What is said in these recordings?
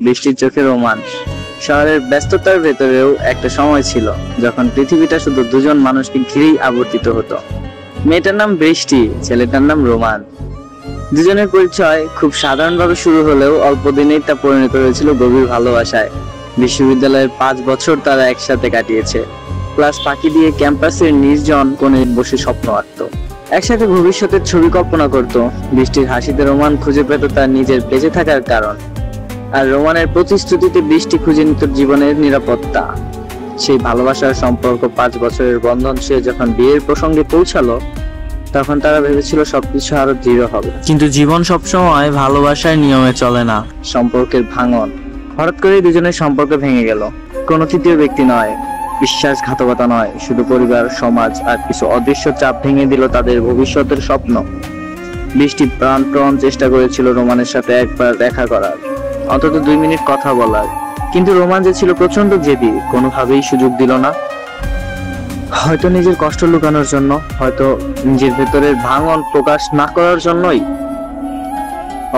বৃষ্টির চোখে রোমান। শহরের ব্যস্ততার ভেতরেও একটা সময় ছিল যখন পৃথিবীটা শুধু দুজন মানুষকে ঘিরেই আবর্তিত হতো। মেয়েটার নাম বৃষ্টি, ছেলেটার নাম রোমান। দুজনের পরিচয় খুব সাধারণভাবে শুরু হলেও অল্প দিনেই তা পরিণত হয়েছিল গভীর ভালোবাসায়। বিশ্ববিদ্যালয়ের 5 বছর তারা একসাথে কাটিয়েছে। ক্লাস ফাঁকি দিয়ে ক্যাম্পাসের নির্জন কোণে বসে স্বপ্ন আঁকত, একসাথে ভবিষ্যতের ছবি কল্পনা করত। বৃষ্টির হাসিতে রোমান খুঁজে পেত তার নিজের বেঁচে থাকার কারণ, আর রোমানের প্রতিশ্রুতিতে বৃষ্টি খুঁজে নিত জীবনের নিরাপত্তা। সেই ভালোবাসার সম্পর্ক 5 বছরের বন্ধন সে যখন বিয়ের প্রসঙ্গে পৌঁছালো, তখন তারা ভেবেছিল সবকিছু আরো দৃঢ় হবে। কিন্তু জীবন সবসময় ভালোবাসার নিয়মে চলে না। সম্পর্কের ভাঙন হঠাৎ করে দুজনের সম্পর্ক ভেঙে গেল। কোনো তৃতীয় ব্যক্তি নয়, বিশ্বাসঘাতকতা নয়, শুধু পরিবার, সমাজ আর কিছু অদৃশ্য চাপ ভেঙে দিল তাদের ভবিষ্যতের স্বপ্ন। বৃষ্টি প্রাণপণ চেষ্টা করেছিল রোমানের সাথে একবার দেখা করার, অন্তত 2 মিনিট কথা বলার, কিন্তু রোমান যে ছিল প্রচন্ড জেদি, কোনোভাবেই সুযোগ দিল না। হয়তো নিজের কষ্ট লুকানোর জন্য, হয়তো নিজের ভেতরের ভাঙন প্রকাশ না করার জন্যই।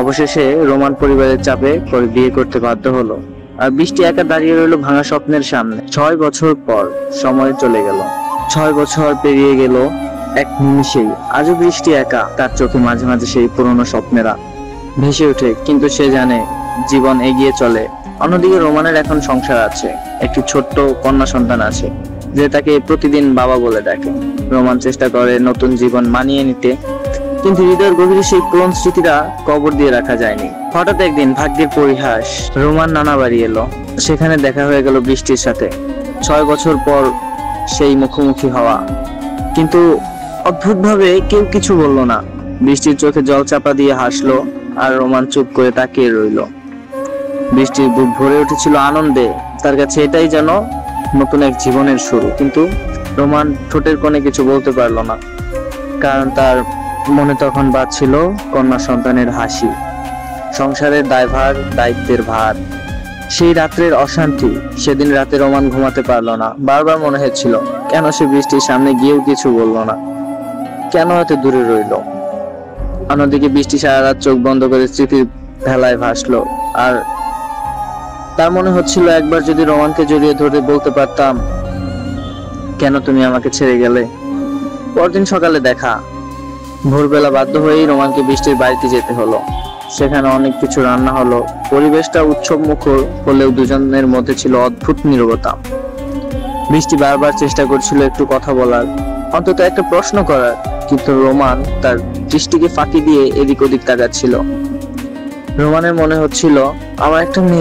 অবশেষে রোমান পরিবারের চাপে পরে বিয়ে করতে বাধ্য হলো, আর বৃষ্টি একা দাঁড়িয়ে রইল ভাঙা স্বপ্নের সামনে। 6 বছর পর সময় চলে গেল। 6 বছর পেরিয়ে গেল এক নিমিষেই। আজও বৃষ্টি একা, তার চোখে মাঝে মাঝে সেই পুরনো স্বপ্নেরা ভেসে ওঠে, কিন্তু সে জানে জীবন এগিয়ে চলে। অন্যদিকে রোমানের এখন সংসার আছে, একটি ছোট্ট কন্যা সন্তান আছে যে তাকে প্রতিদিন বাবা বলে ডাকে। রোমান চেষ্টা করে নতুন জীবন মানিয়ে নিতে, কিন্তু হৃদয়ের গভীরে সেই পুরনো স্মৃতিটা কবর দিয়ে রাখা যায়নি। হঠাৎ একদিন ভাগ্যের পরিহাস, রোমান নানা বাড়ি এলো। সেখানে দেখা হয়ে গেল বৃষ্টির সাথে। 6 বছর পর সেই মুখোমুখি হওয়া, কিন্তু অদ্ভুতভাবে কেউ কিছু বলল না। বৃষ্টির চোখে জল চাপা দিয়ে হাসলো, আর রোমান চুপ করে তাকিয়ে রইল। বৃষ্টির বুক ভরে উঠেছিল আনন্দে, তার কাছে এটাই যেন নতুন এক জীবনের শুরু। কিন্তু রোমান ঠোঁটের কোণে কিছু বলতে পারলো না, কারণ তার মনে তখন বাজছিল কন্যা সন্তানের হাসি, সংসারের দায়ভার, দায়িত্বের ভার, সেই রাত্রের অশান্তি। সেদিন রাতে রোমান ঘুমাতে পারলো না। বারবার মনে হচ্ছিল কেন সে বৃষ্টির সামনে গিয়েও কিছু বললো না, কেন এত দূরে রইল। অন্যদিকে বৃষ্টি সারা রাত চোখ বন্ধ করে স্মৃতির ভেলায় ভাসলো, আর তার মনে হচ্ছিল একবার যদি রোমানকে জড়িয়ে ধরে বলতে পারতাম, কেন তুমি আমাকে ছেড়ে গেলে। পরদিন সকালে দেখা। ভোরবেলা বাধ্য হয়েই রোমানকে বৃষ্টির বাড়িতে যেতে হলো। সেখানে অনেক কিছু রান্না হলো। পরিবেশটা উৎসব মুখর হলেও দুজনের মধ্যে ছিল অদ্ভুত নীরবতা। বৃষ্টি বারবার চেষ্টা করছিল একটু কথা বলার, অন্তত একটা প্রশ্ন করার, কিন্তু রোমান তার দৃষ্টিকে ফাঁকি দিয়ে এদিক ওদিক তাকাচ্ছিল। রোমানের মনে হচ্ছিল আমার একটা মেয়ে